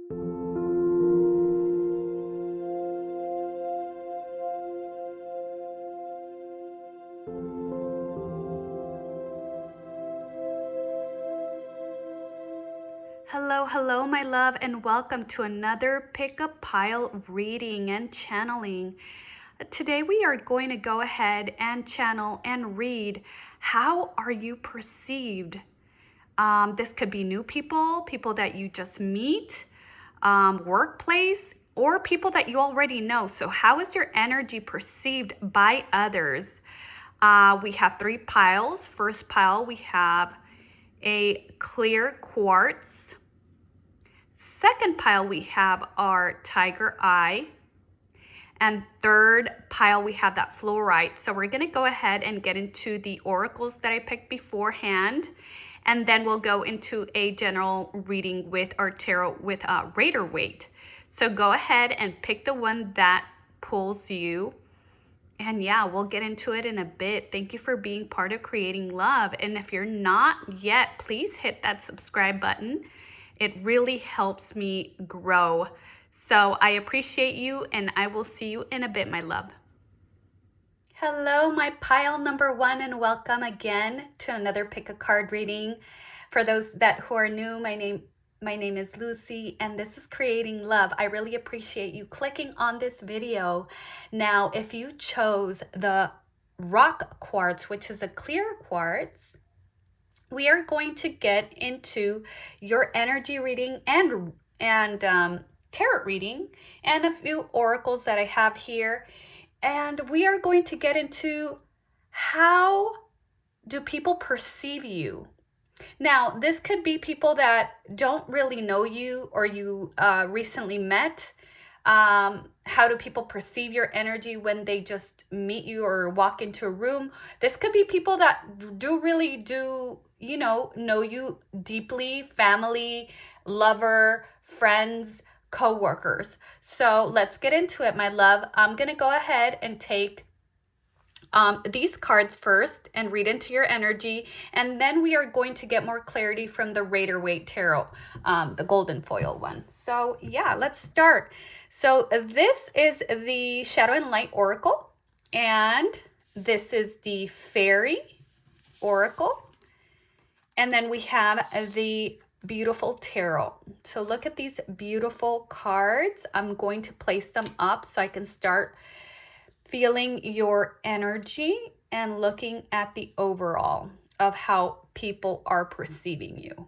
Hello, my love, and welcome to another pick-a-pile reading and channeling. Today we are going to go ahead and channel and read, how are you perceived? This could be new people that you just meet, workplace, or people that you already know. So how is your energy perceived by others? We have 3 piles. First pile, we have a clear quartz. Second pile, we have our tiger eye. And third pile, we have that fluorite. So we're going to go ahead and get into the oracles that I picked beforehand. And then we'll go into a general reading with our tarot with Риder-Waite. So go ahead and pick the one that pulls you. And yeah, we'll get into it in a bit. Thank you for being part of Creating Love. And if you're not yet, please hit that subscribe button. It really helps me grow. So I appreciate you, and I will see you in a bit, my love. Hello, my pile number 1, and welcome again to another pick a card reading. For those who are new, my name is Lucy, and this is Creating Love. I really appreciate you clicking on this video. Now, if you chose the rock quartz, which is a clear quartz, we are going to get into your energy reading and tarot reading and a few oracles that I have here. And we are going to get into, how do people perceive you? Now, this could be people that don't really know you or you recently met. How do people perceive your energy when they just meet you or walk into a room? This could be people that do really, you know you deeply, family, lover, friends, co-workers. So let's get into it, my love. I'm going to go ahead and take these cards first and read into your energy, and then we are going to get more clarity from the Риder-Waite tarot, the golden foil one. So yeah, let's start. So this is the Shadow and Light Oracle, and this is the Fairy Oracle, and then we have the beautiful tarot. So look at these beautiful cards. I'm going to place them up so I can start feeling your energy and looking at the overall of how people are perceiving you.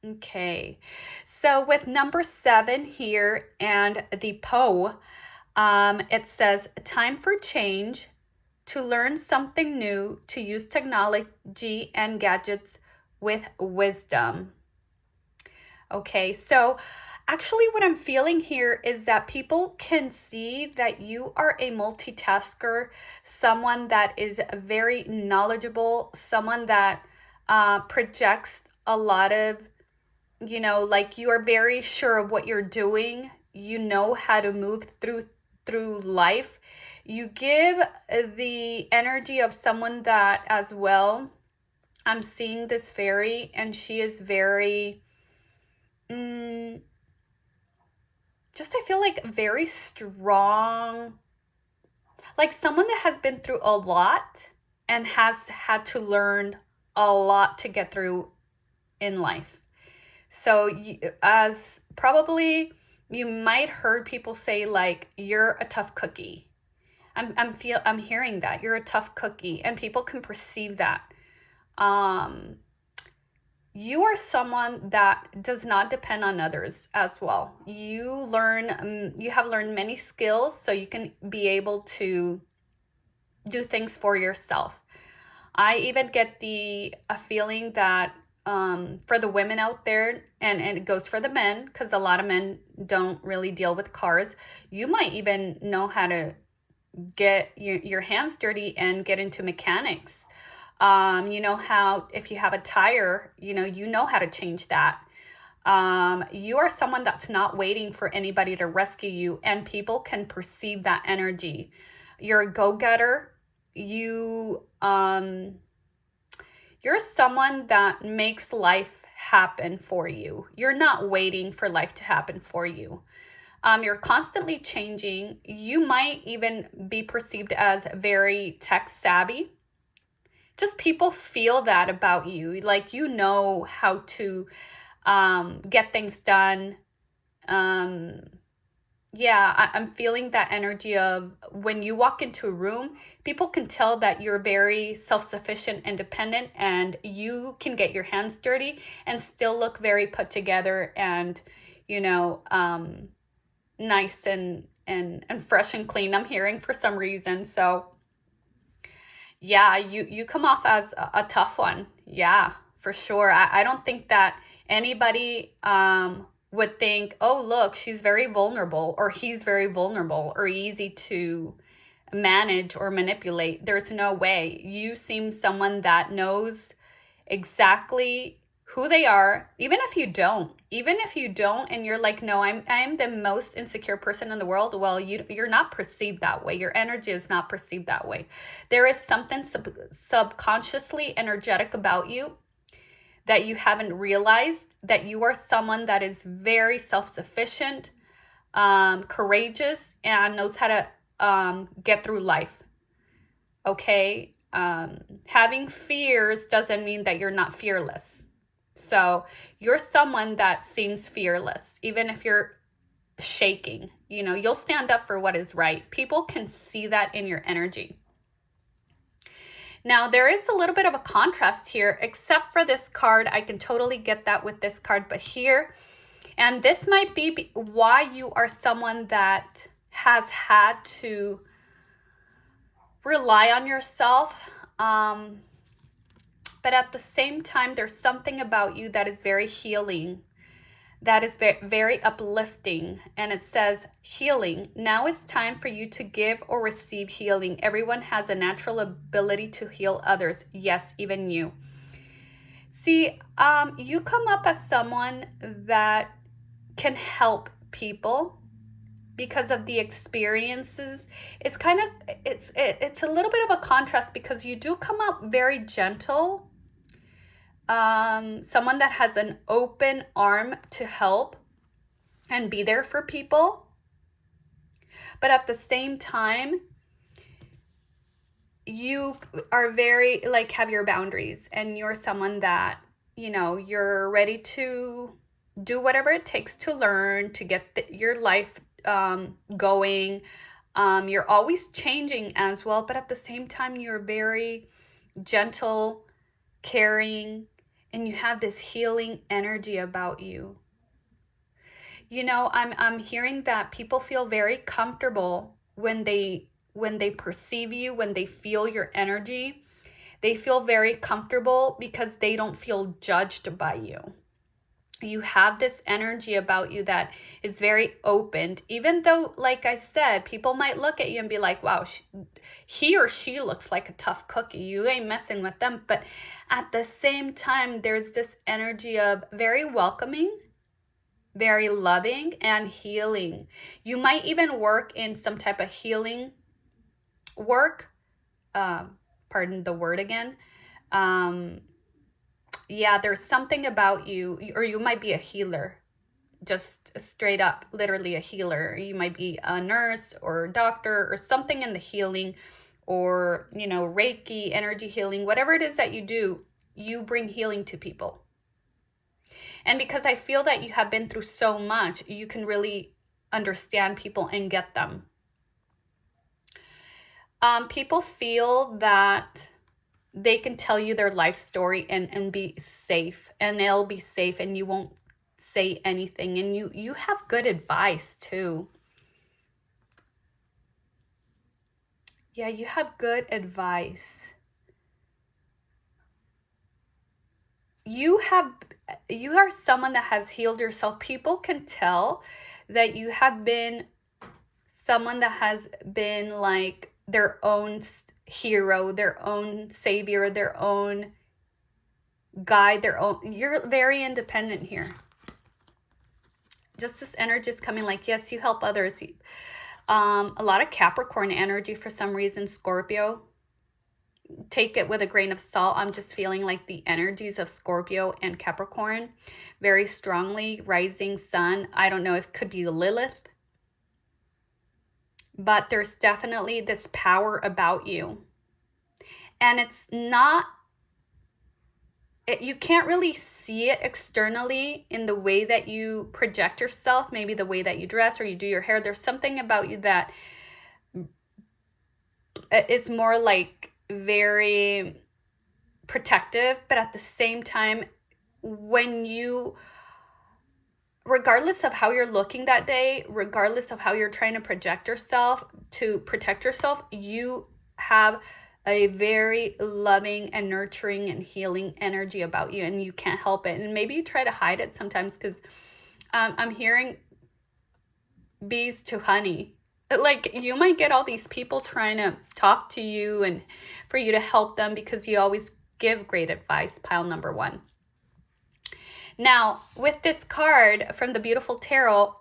Okay, so with number 7 here and the 𝗨, it says, time for change, to learn something new, to use technology and gadgets with wisdom. Okay, so actually what I'm feeling here is that people can see that you are a multitasker, someone that is very knowledgeable, someone that projects a lot of, like, you are very sure of what you're doing. You know how to move through life. You give the energy of someone that as well. I'm seeing this fairy, and she is very, I feel like very strong, like someone that has been through a lot and has had to learn a lot to get through in life. So as probably you might heard people say, like, you're a tough cookie. I'm hearing that you're a tough cookie, and people can perceive that. You are someone that does not depend on others as well. You have learned many skills, so you can be able to do things for yourself. I even get a feeling that for the women out there, and it goes for the men, because a lot of men don't really deal with cars. You might even know how to get your hands dirty and get into mechanics. You know how, if you have a tire, you know how to change that. You are someone that's not waiting for anybody to rescue you, and people can perceive that energy. You're a go-getter. You're someone that makes life happen for you. You're not waiting for life to happen for you. You're constantly changing. You might even be perceived as very tech savvy. Just people feel that about you. Like, you know how to get things done. Yeah, I'm feeling that energy of when you walk into a room, people can tell that you're very self-sufficient, independent, and you can get your hands dirty and still look very put together and, you know, nice and fresh and clean, I'm hearing, for some reason. So yeah, you come off as a tough one. Yeah, for sure. I don't think that anybody would think, oh, look, she's very vulnerable, or he's very vulnerable, or easy to manage or manipulate. There's no way. You seem someone that knows exactly who they are, even if you don't. And you're like, no, I'm the most insecure person in the world. Well, you're not perceived that way. Your energy is not perceived that way. There is something subconsciously energetic about you that you haven't realized, that you are someone that is very self-sufficient, courageous, and knows how to get through life. Okay? Having fears doesn't mean that you're not fearless. So you're someone that seems fearless, even if you're shaking. You know, you'll stand up for what is right. People can see that in your energy. Now, there is a little bit of a contrast here, except for this card. I can totally get that with this card, but here, and this might be why you are someone that has had to rely on yourself. But at the same time, there's something about you that is very healing, that is very uplifting. And it says, healing. Now is time for you to give or receive healing. Everyone has a natural ability to heal others. Yes, even you. See, you come up as someone that can help people because of the experiences. It's kind of, it's a little bit of a contrast, because you do come up very gentle. Someone that has an open arm to help and be there for people. But at the same time, you are very, like, have your boundaries, and you're someone that, you know, you're ready to do whatever it takes to learn, to get your life going. You're always changing as well, but at the same time, you're very gentle, caring, and you have this healing energy about you. You know, I'm hearing that people feel very comfortable when they perceive you, when they feel your energy. They feel very comfortable because they don't feel judged by you. You have this energy about you that is very open, even though, like I said, people might look at you and be like, wow, he or she looks like a tough cookie. You ain't messing with them. But at the same time, there's this energy of very welcoming, very loving, and healing. You might even work in some type of healing work. Pardon the word again. Yeah, there's something about you, or you might be a healer, just straight up, literally a healer. You might be a nurse or a doctor or something in the healing, or, you know, Reiki, energy healing, whatever it is that you do, you bring healing to people. And because I feel that you have been through so much, you can really understand people and get them. People feel that they can tell you their life story and be safe, and they'll be safe, and you won't say anything, and you have good advice too. Yeah, you have good advice. You are someone that has healed yourself. People can tell that you have been someone that has been like their own hero, their own savior, their own guide, you're very independent here. Just this energy is coming like, yes, you help others. A lot of Capricorn energy for some reason, Scorpio. take it with a grain of salt. I'm just feeling like the energies of Scorpio and Capricorn very strongly. Rising sun. I don't know if it could be Lilith. But there's definitely this power about you. And it's not, you can't really see it externally in the way that you project yourself, maybe the way that you dress or you do your hair. There's something about you that is more like very protective, but at the same time, when you, regardless of how you're looking that day, regardless of how you're trying to project yourself to protect yourself, you have a very loving and nurturing and healing energy about you, and you can't help it. And maybe you try to hide it sometimes, because I'm hearing bees to honey. Like, you might get all these people trying to talk to you and for you to help them, because you always give great advice, pile number one. Now, with this card from the beautiful tarot,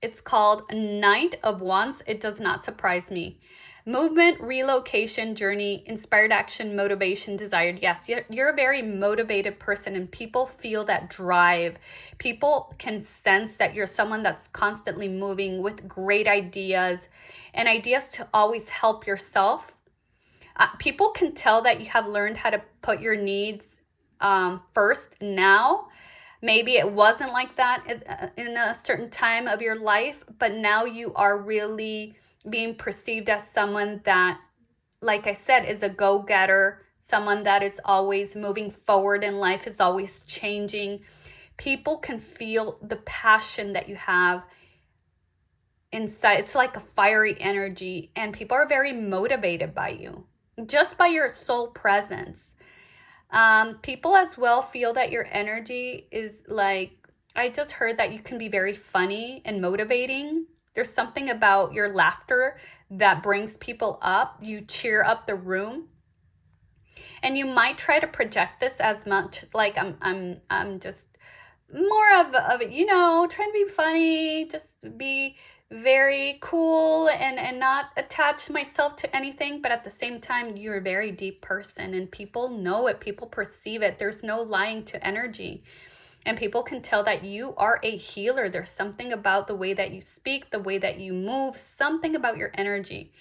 it's called Knight of Wands. It does not surprise me. Movement, relocation, journey, inspired action, motivation, desired. Yes, you're a very motivated person, and people feel that drive. People can sense that you're someone that's constantly moving with great ideas and ideas to always help yourself. People can tell that you have learned how to put your needs first now. Maybe it wasn't like that in a certain time of your life, but now you are really being perceived as someone that, like I said, is a go-getter, someone that is always moving forward in life, is always changing. People can feel the passion that you have inside. It's like a fiery energy, and people are very motivated by you, just by your soul presence. People as well feel that your energy is like, I just heard that you can be very funny and motivating. There's something about your laughter that brings people up. You cheer up the room. And you might try to project this as much like I'm just more of you know, trying to be funny, just be very cool and not attach myself to anything. But at the same time, you're a very deep person, and people know it, people perceive it. There's no lying to energy, and people can tell that you are a healer. There's something about the way that you speak, the way that you move, something about your energy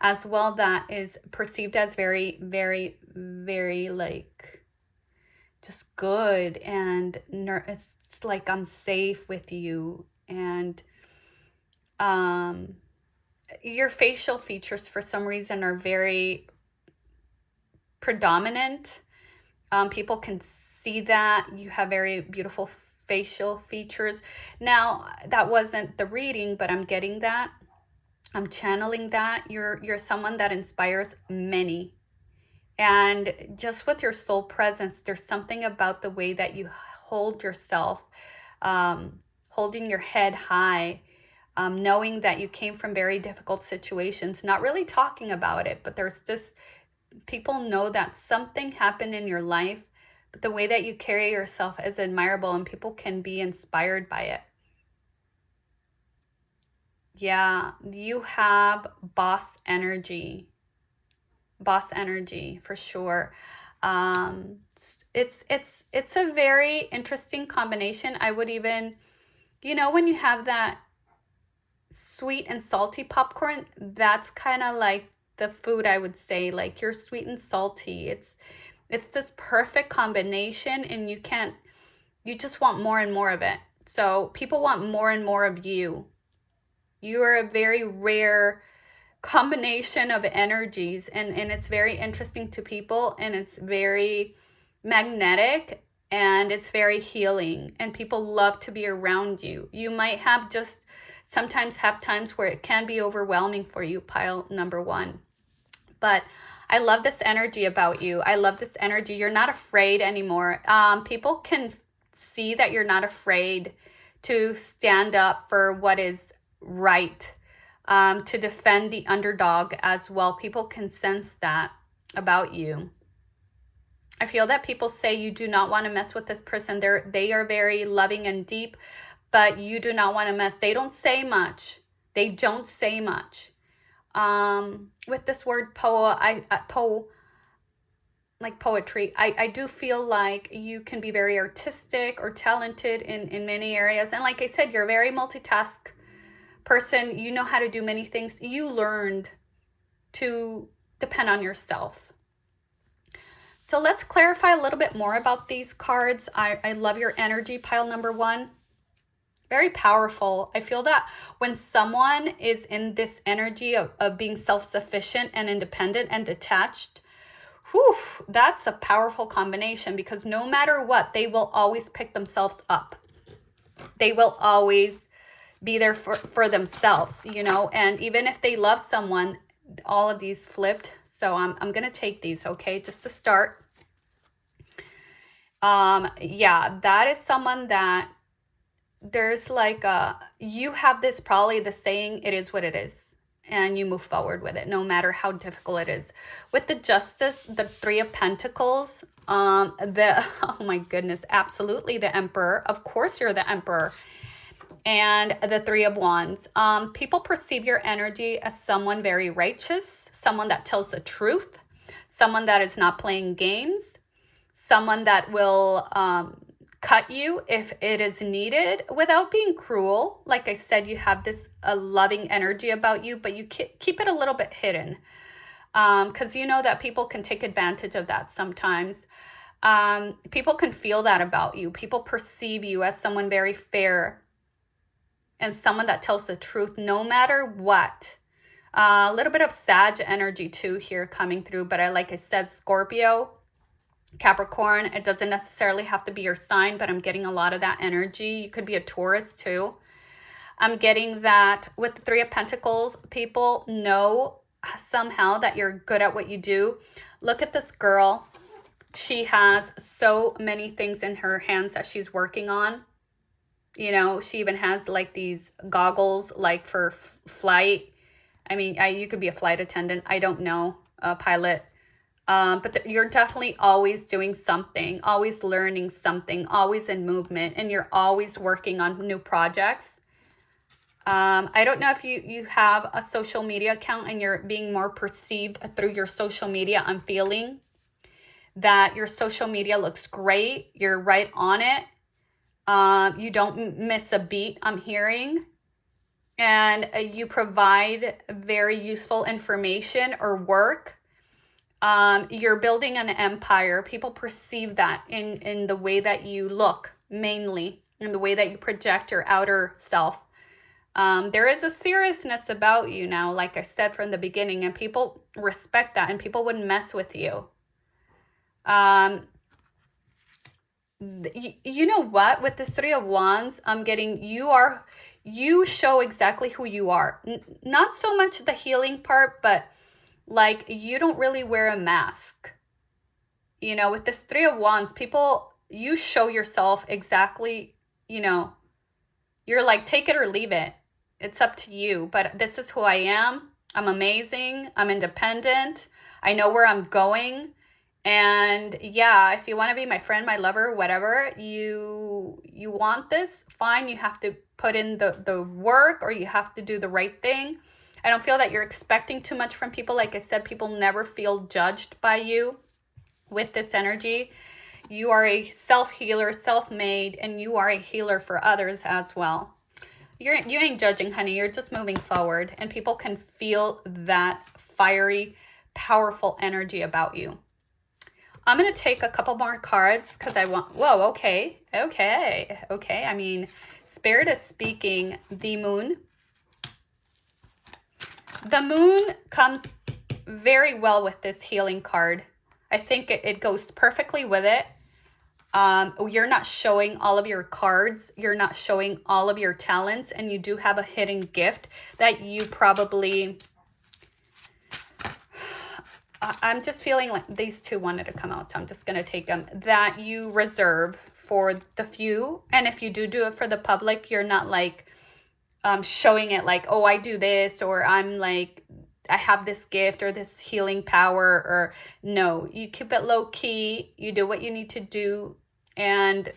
as well that is perceived as very, very, very like just good, and it's like I'm safe with you. And your facial features for some reason are very predominant. People can see that you have very beautiful facial features. Now, that wasn't the reading, but I'm getting that. I'm channeling that. You're someone that inspires many. And just with your soul presence, there's something about the way that you hold yourself, holding your head high, knowing that you came from very difficult situations, not really talking about it, but there's this, people know that something happened in your life, but the way that you carry yourself is admirable, and people can be inspired by it. Yeah, you have boss energy for sure. It's a very interesting combination. I would even, you know, when you have that sweet and salty popcorn, that's kind of like the food, I would say. Like, you're sweet and salty. It's this perfect combination, and you just want more and more of it. So people want more and more of you. You are a very rare combination of energies, and it's very interesting to people, and it's very magnetic, and it's very healing, and people love to be around you. You might have just sometimes have times where it can be overwhelming for you, pile number one. But I love this energy about you. I love this energy. You're not afraid anymore. People can see that you're not afraid to stand up for what is right, to defend the underdog as well. People can sense that about you. I feel that people say you do not want to mess with this person. They are very loving and deep, but you do not want to mess. They don't say much. They don't say much. With this word po, like poetry. I do feel like you can be very artistic or talented in many areas. And like I said, you're a very multitask person. You know how to do many things. You learned to depend on yourself. So let's clarify a little bit more about these cards. I love your energy, pile number 1. Very powerful. I feel that when someone is in this energy of being self-sufficient and independent and detached, whew, that's a powerful combination, because no matter what, they will always pick themselves up. They will always be there for themselves, you know, and even if they love someone, all of these flipped. So I'm going to take these, okay, just to start. Yeah, that is someone that there's like you have this, probably the saying, it is what it is, and you move forward with it no matter how difficult it is. With the Justice, the 3 of Pentacles, oh my goodness, absolutely the Emperor. Of course you're the Emperor. And the 3 of Wands. People perceive your energy as someone very righteous, someone that tells the truth, someone that is not playing games, someone that will cut you if it is needed without being cruel. Like I said, you have this loving energy about you, but you keep it a little bit hidden, because you know that people can take advantage of that sometimes. People can feel that about you. People perceive you as someone very fair and someone that tells the truth no matter what. A little bit of Sag energy too here coming through, but like I said, Scorpio, Capricorn, it doesn't necessarily have to be your sign, but I'm getting a lot of that energy. You could be a Taurus too. I'm getting that with the 3 of Pentacles, people know somehow that you're good at what you do. Look at this girl. She has so many things in her hands that she's working on. You know, she even has like these goggles like for flight. I mean, you could be a flight attendant. I don't know, a pilot. But you're definitely always doing something, always learning something, always in movement, and you're always working on new projects. I don't know if you have a social media account and you're being more perceived through your social media. I'm feeling that your social media looks great. You're right on it. You don't miss a beat, I'm hearing. And you provide very useful information or work. You're building an empire. People perceive that in the way that you look, mainly in the way that you project your outer self. There is a seriousness about you now, like I said from the beginning, and people respect that, and people wouldn't mess with you. You know what? With this 3 of Wands, I'm getting you show exactly who you are. Not so much the healing part, but like you don't really wear a mask. You know, with this 3 of Wands, you show yourself exactly, you know, you're like, take it or leave it. It's up to you. But this is who I am. I'm amazing. I'm independent. I know where I'm going. And yeah, if you want to be my friend, my lover, whatever, you want this, fine. You have to put in the work, or you have to do the right thing. I don't feel that you're expecting too much from people. Like I said, people never feel judged by you with this energy. You are a self-healer, self-made, and you are a healer for others as well. You ain't judging, honey. You're just moving forward, and people can feel that fiery, powerful energy about you. I'm going to take a couple more cards because I want... Whoa, okay. I mean, Spirit is speaking. The Moon. The Moon comes very well with this healing card. I think it goes perfectly with it. You're not showing all of your cards. You're not showing all of your talents. And you do have a hidden gift that you probably... I'm just feeling like these two wanted to come out, so I'm just going to take them. That you reserve for the few. And if you do it for the public, you're not like showing it like, oh, I do this, or I'm like, I have this gift or this healing power. Or no, you keep it low key. You do what you need to do. And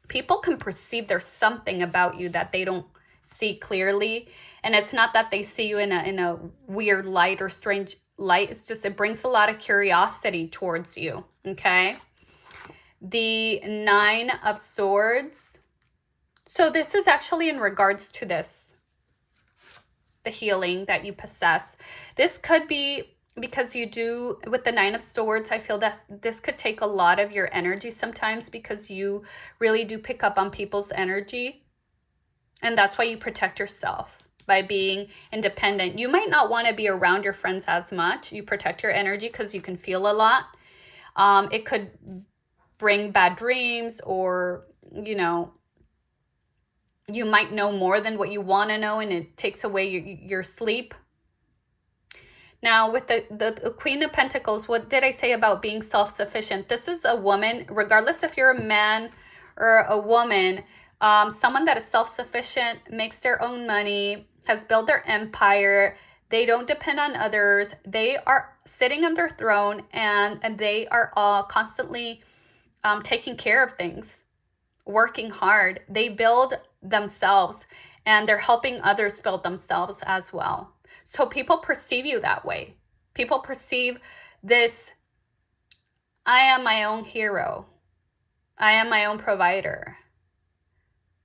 people can perceive there's something about you that they don't see clearly. And it's not that they see you in a weird light or strange light. It's just, it brings a lot of curiosity towards you, okay? The 9 of Swords. So this is actually in regards to this, the healing that you possess. This could be because you do, with the 9 of Swords, I feel that this could take a lot of your energy sometimes because you really do pick up on people's energy. And that's why you protect yourself by being independent. You might not want to be around your friends as much. You protect your energy because you can feel a lot. It could bring bad dreams, or, you know, you might know more than what you want to know, and it takes away your sleep. Now, with the Queen of Pentacles, what did I say about being self-sufficient? This is a woman, regardless if you're a man or a woman, someone that is self-sufficient, makes their own money, has built their empire. They don't depend on others. They are sitting on their throne, and they are all constantly taking care of things, working hard. They build themselves, and they're helping others build themselves as well. So people perceive you that way. People perceive this, I am my own hero. I am my own provider.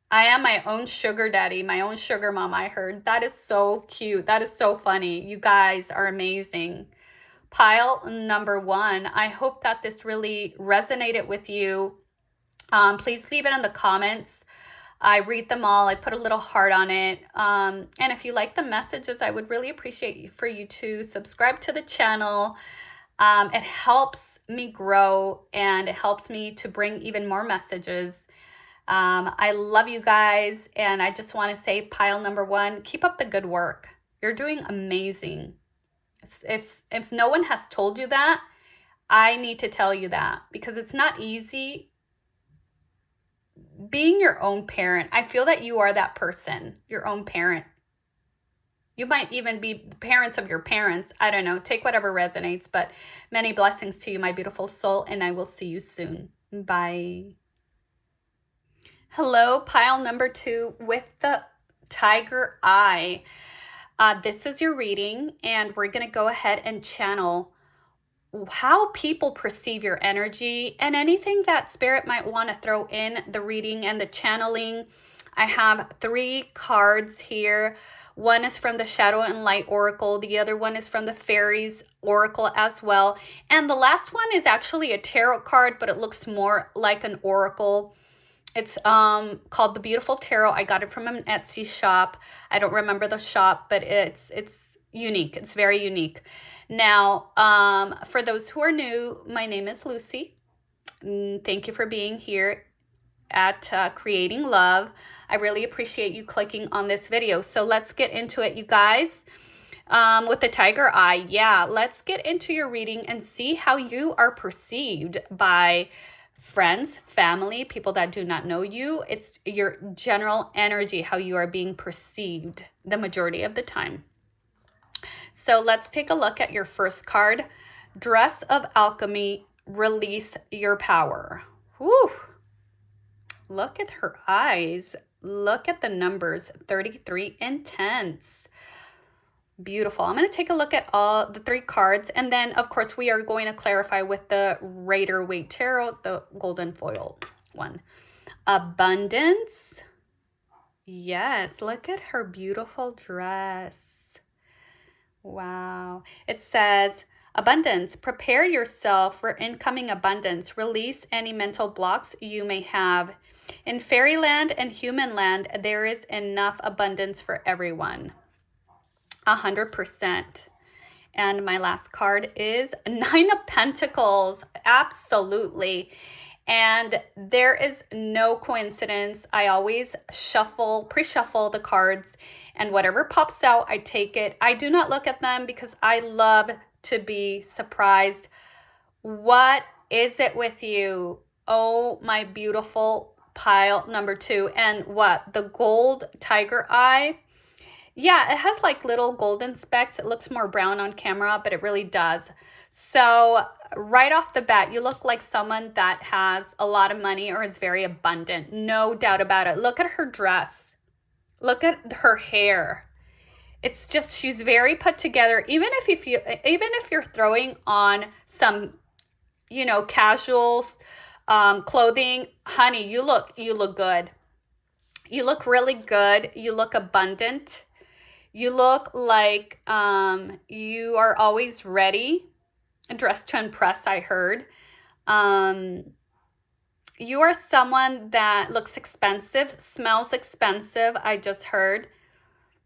I am my own sugar daddy, my own sugar mom, I heard. That is so cute. That is so funny. You guys are amazing. Pile number 1. I hope that this really resonated with you. Please leave it in the comments. I read them all. I put a little heart on it. And if you like the messages, I would really appreciate for you to subscribe to the channel. It helps me grow, and it helps me to bring even more messages. I love you guys, and I just want to say, pile number 1, keep up the good work. You're doing amazing. If no one has told you that, I need to tell you that, because it's not easy being your own parent. I feel that you are that person, your own parent. You might even be parents of your parents. I don't know. Take whatever resonates, but many blessings to you, my beautiful soul, and I will see you soon. Bye. Hello, pile number 2 with the tiger eye. This is your reading, and we're going to go ahead and channel how people perceive your energy and anything that spirit might want to throw in the reading and the channeling. I have 3 cards here. One is from the Shadow and Light Oracle. The other one is from the Fairies Oracle as well. And the last one is actually a tarot card, but it looks more like an oracle. It's called The Beautiful Tarot. I got it from an Etsy shop. I don't remember the shop, but it's unique. It's very unique. Now, for those who are new, my name is Lucy. Thank you for being here at Creating Love. I really appreciate you clicking on this video. So let's get into it, you guys. With the tiger eye, yeah, let's get into your reading and see how you are perceived by friends, family, people that do not know you. It's your general energy, how you are being perceived the majority of the time. So let's take a look at your first card. Dress of Alchemy, release your power. Whew. Look at her eyes. Look at the numbers, 33 intense. Beautiful. I'm going to take a look at all the 3 cards. And then, of course, we are going to clarify with the Rider-Waite Tarot, the golden foil one. Abundance. Yes, look at her beautiful dress. Wow. It says, abundance, prepare yourself for incoming abundance. Release any mental blocks you may have. In fairyland and human land, there is enough abundance for everyone. 100%. And my last card is 9 of Pentacles. Absolutely. And there is no coincidence. I always pre-shuffle the cards, and whatever pops out, I take it. I do not look at them because I love to be surprised. What is it with you? Oh, my beautiful pile number 2. And what? The gold tiger eye. Yeah, it has like little golden specks. It looks more brown on camera, but it really does. So right off the bat, you look like someone that has a lot of money or is very abundant. No doubt about it. Look at her dress. Look at her hair. It's just, she's very put together. Even if you're throwing on some, you know, casual clothing, honey, you look good. You look really good. You look abundant. You look like you are always ready, dressed to impress, I heard. You are someone that looks expensive, smells expensive, I just heard.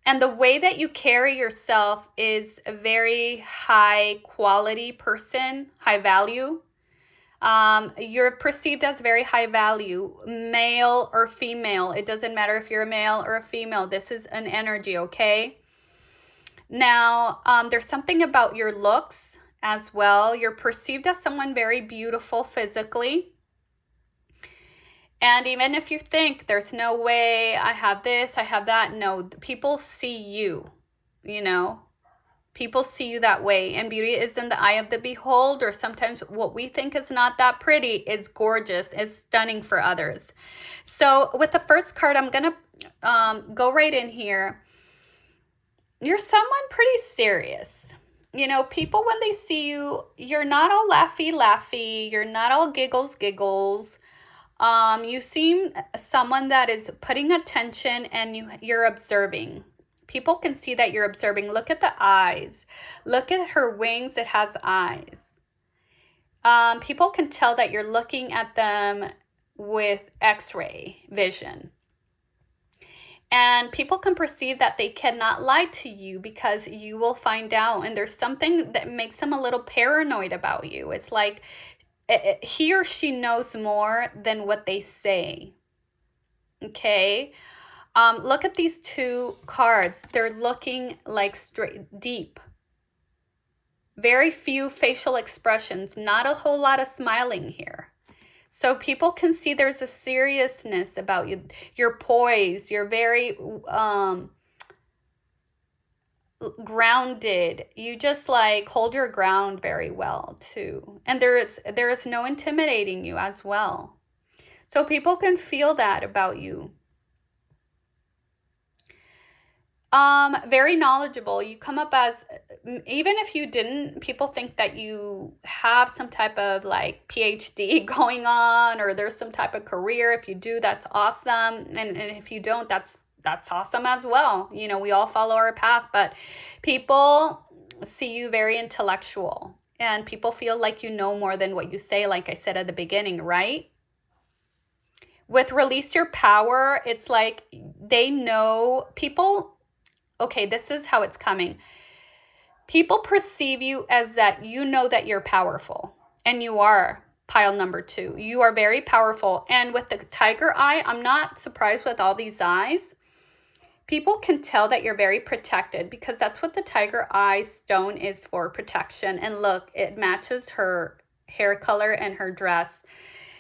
And the way that you carry yourself is a very high quality person, high value. You're perceived as very high value, male or female. It doesn't matter if you're a male or a female. This is an energy, okay? Now, there's something about your looks as well. You're perceived as someone very beautiful physically. And even if you think there's no way I have this, I have that, no, people see you, you know, people see you that way. And beauty is in the eye of the beholder. Sometimes what we think is not that pretty is gorgeous, is stunning for others. So with the first card, I'm going to go right in here. You're someone pretty serious. You know, people, when they see you, you're not all laughy. You're not all giggles. You seem someone that is putting attention, and you're observing. People can see that you're observing. Look at the eyes. Look at her wings. It has eyes. People can tell that you're looking at them with X-ray vision. And people can perceive that they cannot lie to you because you will find out. And there's something that makes them a little paranoid about you. It's like he or she knows more than what they say. Okay? Look at these two cards. They're looking like straight, deep. Very few facial expressions. Not a whole lot of smiling here. So people can see there's a seriousness about you. You're poised. You're very grounded. You just like hold your ground very well too. And there is no intimidating you as well. So people can feel that about you. Very knowledgeable. You come up as, even if you didn't, people think that you have some type of like PhD going on, or there's some type of career. If you do, that's awesome. And if you don't, that's awesome as well. You know, we all follow our path, but people see you very intellectual, and people feel like you know more than what you say, like I said at the beginning, right? With release your power, it's like they know people. Okay, this is how it's coming. People perceive you as that you know that you're powerful, and you are. Pile number 2, you are very powerful. And with the tiger eye, I'm not surprised with all these eyes. People can tell that you're very protected, because that's what the tiger eye stone is for, protection. And look, it matches her hair color and her dress.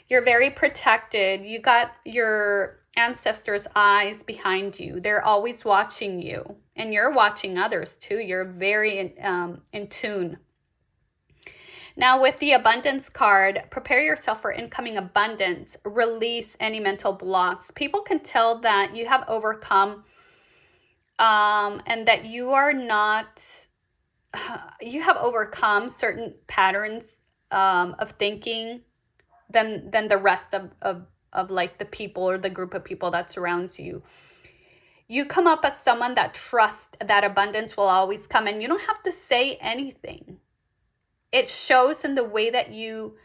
You're very protected. You got your ancestors' eyes behind you. They're always watching you, and you're watching others too. You're very in tune. Now with the abundance card, prepare yourself for incoming abundance. Release any mental blocks. People can tell that you have overcome and that you are not, you have overcome certain patterns of thinking than the rest of like the people or the group of people that surrounds you. You come up as someone that trusts that abundance will always come, and you don't have to say anything. It shows in the way that you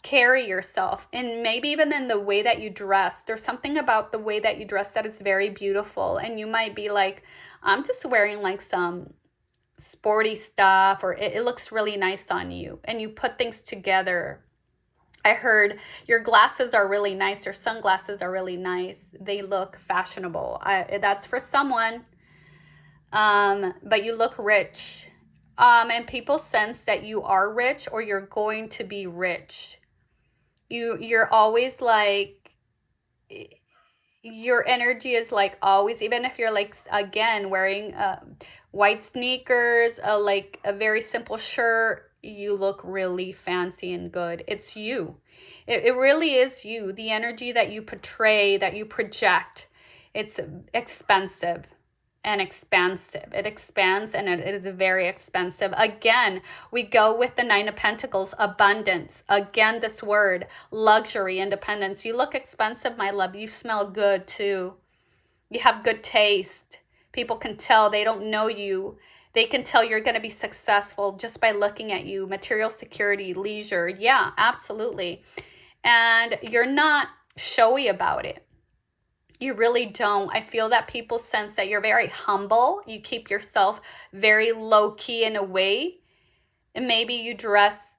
carry yourself, and maybe even in the way that you dress. There's something about the way that you dress that is very beautiful, and you might be like, I'm just wearing like some sporty stuff, or it looks really nice on you, and you put things together. I heard your glasses are really nice. Your sunglasses are really nice. They look fashionable. That's for someone. But you look rich. And people sense that you are rich, or you're going to be rich. You're always like, your energy is like always, even if you're like, again, wearing white sneakers, like a very simple shirt, you look really fancy and good. It's you. It really is you. The energy that you portray, that you project, it's expensive. and expansive. It expands and it is very expensive. Again, we go with the Nine of Pentacles, abundance. Again, this word, luxury, independence. You look expensive, my love. You smell good too. You have good taste. People can tell. They don't know you. They can tell you're going to be successful just by looking at you. Material security, leisure. Yeah, absolutely. And you're not showy about it. You really don't. I feel that people sense that you're very humble. You keep yourself very low-key in a way. And maybe you dress,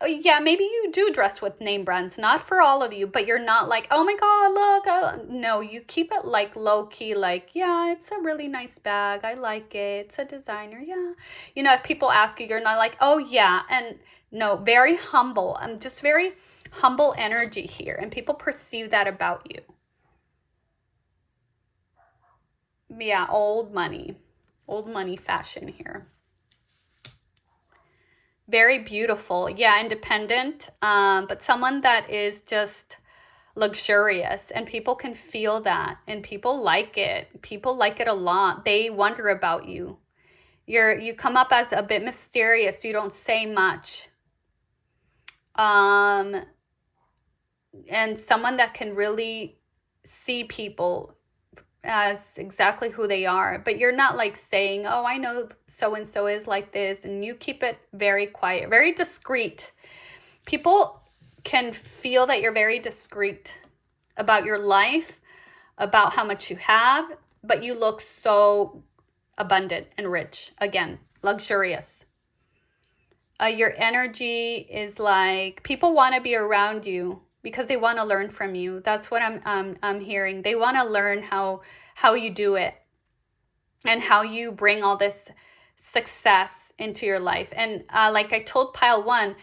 yeah, maybe you do dress with name brands. Not for all of you, but you're not like, oh my God, look. No, you keep it like low-key, like, yeah, it's a really nice bag. I like it. It's a designer, yeah. You know, if people ask you, you're not like, oh yeah. And no, very humble. I'm just very humble energy here. And people perceive that about you. Yeah, old money fashion here. Very beautiful. Yeah, independent, but someone that is just luxurious, and people can feel that, and people like it. People like it a lot. They wonder about you. You come up as a bit mysterious. You don't say much. And someone that can really see people as exactly who they are, but you're not like saying, oh, I know so-and-so is like this, and you keep it very quiet, very discreet. People can feel that you're very discreet about your life, about how much you have, but you look so abundant and rich. Again, luxurious. Your energy is like, people want to be around you because they want to learn from you. That's what I'm hearing. They want to learn how you do it and how you bring all this success into your life. And like I told pile one,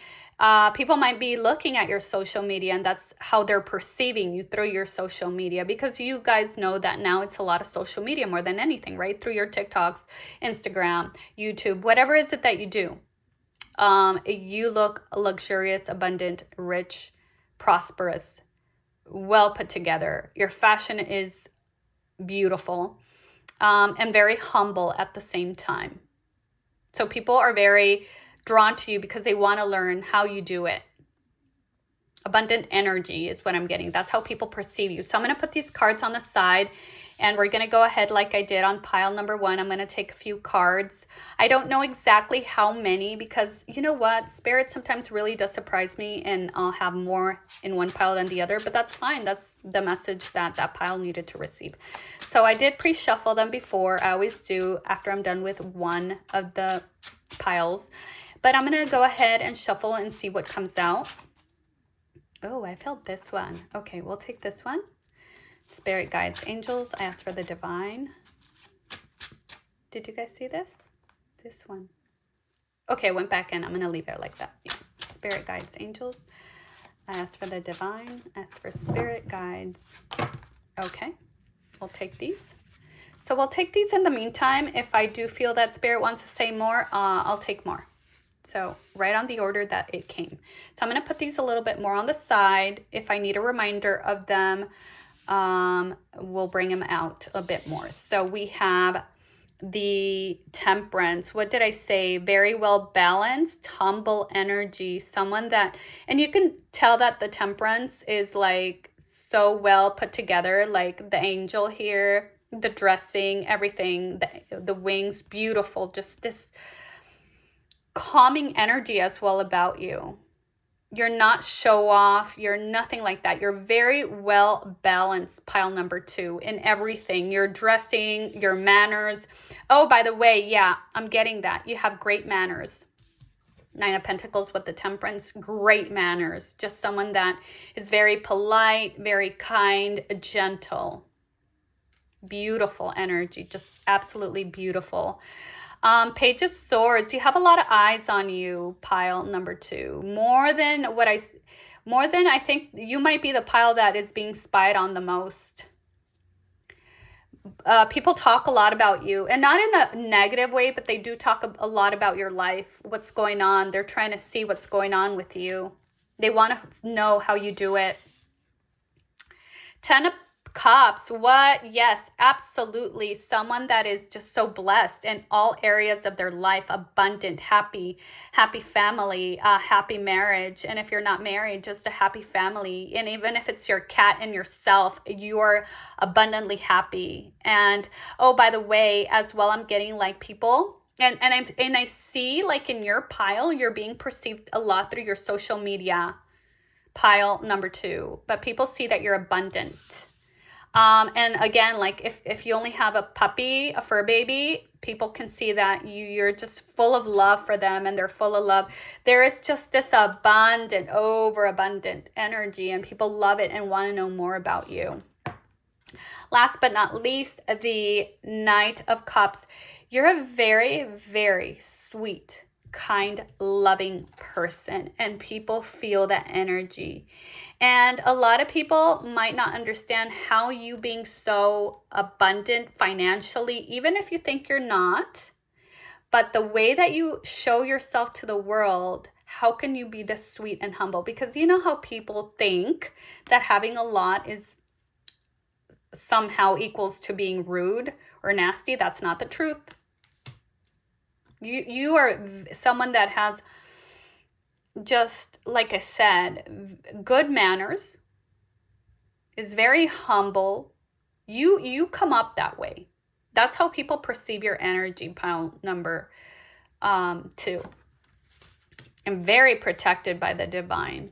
people might be looking at your social media, and that's how they're perceiving you through your social media, because you guys know that now it's a lot of social media more than anything, right? Through your TikToks, Instagram, YouTube, whatever is it that you do. You look luxurious, abundant, rich, prosperous, well put together. Your fashion is beautiful, and very humble at the same time. So people are very drawn to you because they want to learn how you do it. Abundant energy is what I'm getting. That's how people perceive you. So I'm going to put these cards on the side, and we're going to go ahead like I did on pile number one. I'm going to take a few cards. I don't know exactly how many, because you know what? Spirit sometimes really does surprise me, and I'll have more in one pile than the other, but that's fine. That's the message that pile needed to receive. So I did pre-shuffle them before. I always do after I'm done with one of the piles. But I'm going to go ahead and shuffle and see what comes out. Oh, I felt this one. Okay, we'll take this one. Spirit guides, angels, I ask for the divine. Did you guys see this? This one. Okay, it went back in. I'm going to leave it like that. Yeah. Spirit guides, angels, I ask for the divine. Ask for spirit guides. Okay, we'll take these. So we'll take these in the meantime. If I do feel that spirit wants to say more, I'll take more. So right on the order that it came. So I'm going to put these a little bit more on the side. If I need a reminder of them, we'll bring them out a bit more. So we have the Temperance. What did I say? Very well balanced, humble energy. Someone that, and you can tell that the Temperance is like so well put together, like the angel here, the dressing, everything, the wings, beautiful. Just this calming energy as well about you. You're not show off. You're nothing like that. You're very well balanced, pile number two, in everything. Your dressing, your manners. Oh, by the way, yeah, I'm getting that. You have great manners. Nine of Pentacles with the Temperance, great manners. Just someone that is very polite, very kind, gentle. Beautiful energy, just absolutely beautiful. Page of Swords, you have a lot of eyes on you, pile number two. More than I think you might be the pile that is being spied on the most. People talk a lot about you, and not in a negative way, but they do talk a lot about your life, what's going on. They're trying to see what's going on with you. They want to know how you do it. Ten of Cups, what? Yes, absolutely. Someone that is just so blessed in all areas of their life, abundant, happy, happy family, happy marriage. And if you're not married, just a happy family. And even if it's your cat and yourself, you are abundantly happy. And oh, by the way, as well, I'm getting like people. And I see like in your pile, you're being perceived a lot through your social media, pile number 2. But people see that you're abundant. And again, like if you only have a puppy, a fur baby, people can see that you're just full of love for them and they're full of love. There is just this abundant, overabundant energy and people love it and want to know more about you. Last but not least, the Knight of Cups. You're a very, very sweet, kind, loving person and people feel that energy. And a lot of people might not understand how you being so abundant financially, even if you think you're not, but the way that you show yourself to the world, how can you be this sweet and humble? Because you know how people think that having a lot is somehow equals to being rude or nasty. That's not the truth. You are someone that has, just like I said, good manners, is very humble. You come up that way. That's how people perceive your energy, pile number 2. And very protected by the divine.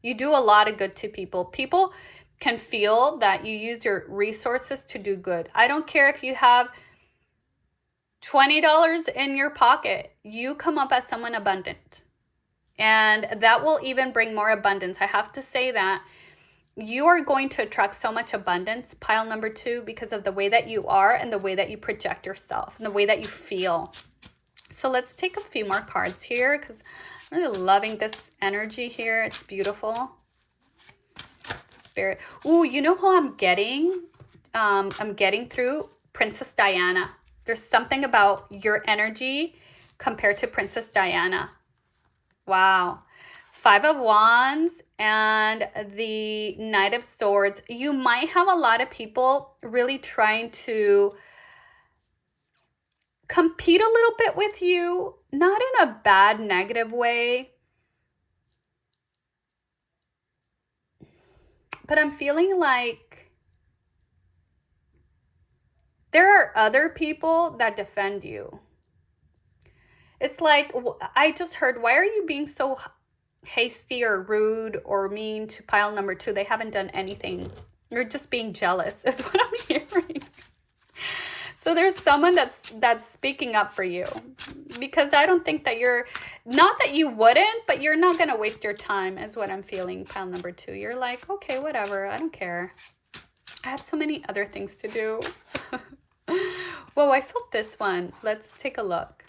You do a lot of good to people. People can feel that you use your resources to do good. I don't care if you have $20 in your pocket, you come up as someone abundant. And that will even bring more abundance. I have to say that you are going to attract so much abundance, pile number 2, because of the way that you are and the way that you project yourself and the way that you feel. So let's take a few more cards here because I'm really loving this energy here. It's beautiful. Spirit. Ooh, you know who I'm getting? I'm getting through Princess Diana. There's something about your energy compared to Princess Diana. Wow. 5 of Wands and the Knight of Swords. You might have a lot of people really trying to compete a little bit with you, not in a bad, negative way. But I'm feeling like there are other people that defend you. It's like, I just heard, why are you being so hasty or rude or mean to pile number 2? They haven't done anything. You're just being jealous is what I'm hearing. So there's someone that's speaking up for you, because I don't think that you're, not that you wouldn't, but you're not going to waste your time is what I'm feeling, pile number 2. You're like, okay, whatever. I don't care. I have so many other things to do. Whoa, I felt this one. Let's take a look.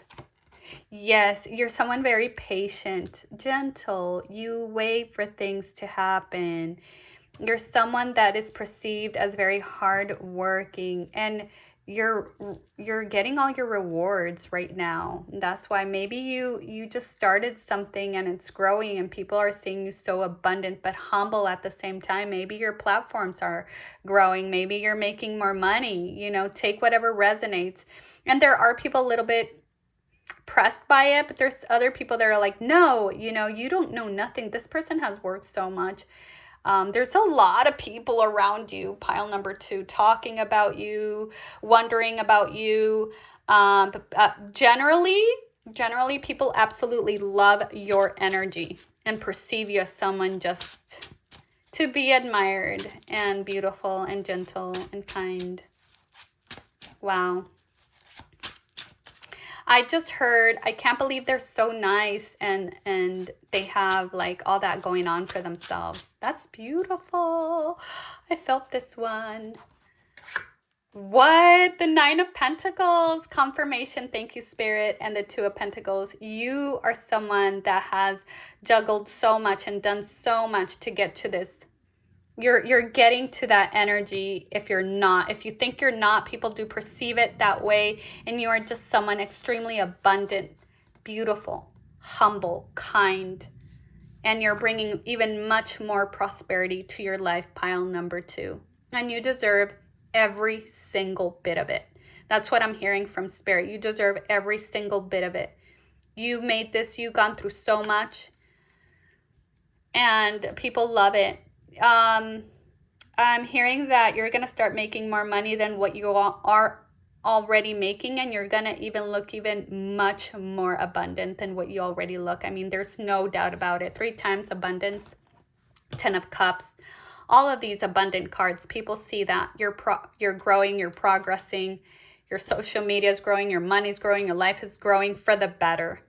Yes, you're someone very patient, gentle. You wait for things to happen. You're someone that is perceived as very hardworking, and you're getting all your rewards right now. That's why maybe you just started something and it's growing and people are seeing you so abundant but humble at the same time. Maybe your platforms are growing. Maybe you're making more money. You know, take whatever resonates. And there are people a little bit pressed by it, but there's other people that are like, no, you know, you don't know nothing. This person has worked so much. There's a lot of people around you, pile number 2, talking about you, wondering about you. Generally, people absolutely love your energy and perceive you as someone just to be admired and beautiful and gentle and kind. Wow. I just heard, I can't believe they're so nice and they have like all that going on for themselves. That's beautiful. I felt this one. What? The 9 of Pentacles, confirmation. Thank you, Spirit. And the 2 of Pentacles. You are someone that has juggled so much and done so much to get to this. You're getting to that energy. If you're not, if you think you're not, people do perceive it that way. And you are just someone extremely abundant, beautiful, humble, kind. and you're bringing even much more prosperity to your life, pile number 2. And you deserve every single bit of it. That's what I'm hearing from Spirit. You deserve every single bit of it. You made this, you've gone through so much, and people love it. I'm hearing that you're going to start making more money than what you are already making, and you're going to even look even much more abundant than what you already look. I mean, there's no doubt about it. 3 times abundance, 10 of Cups, all of these abundant cards. People see that you're growing, you're progressing, your social media is growing, your money's growing, your life is growing for the better.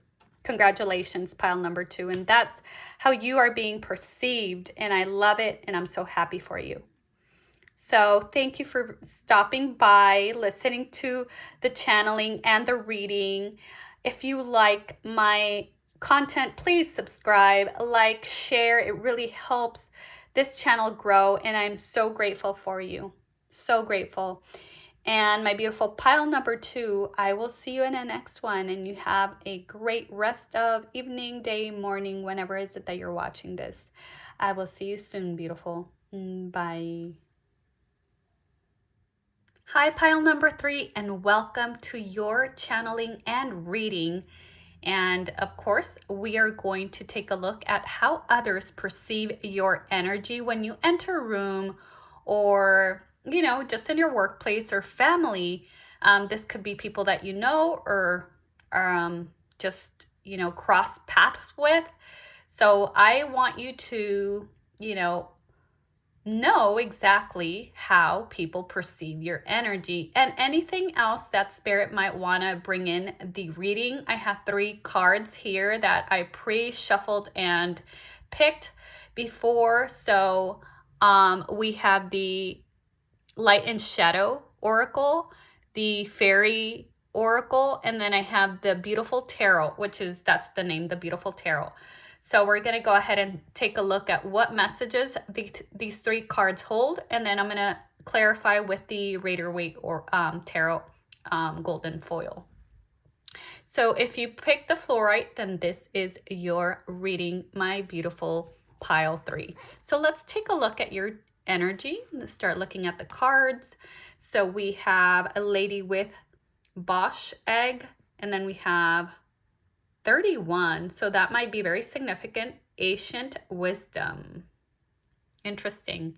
Congratulations, pile number 2. And that's how you are being perceived. And I love it. And I'm so happy for you. So thank you for stopping by, listening to the channeling and the reading. If you like my content, please subscribe, like, share. It really helps this channel grow. And I'm so grateful for you. So grateful. And my beautiful pile number 2, I will see you in the next one. And you have a great rest of evening, day, morning, whenever is it that you're watching this. I will see you soon, beautiful. Bye. Hi, pile number 3, and welcome to your channeling and reading. And of course, we are going to take a look at how others perceive your energy when you enter a room, or you know, just in your workplace or family. This could be people that you know, or just, you know, cross paths with. So I want you to, you know exactly how people perceive your energy, and anything else that Spirit might want to bring in the reading. I have 3 cards here that I pre-shuffled and picked before. So we have the Light and Shadow Oracle, the Fairy Oracle, and then I have the Beautiful Tarot, that's the name, the Beautiful Tarot. So we're going to go ahead and take a look at what messages these 3 cards hold, and then I'm going to clarify with the Rider-Waite or Tarot golden foil. So if you pick the fluorite, then this is your reading, my beautiful pile 3. So let's take a look at your energy. Let's start looking at the cards. So we have a lady with Bosch egg, and then we have 31. So that might be very significant. Ancient wisdom. Interesting.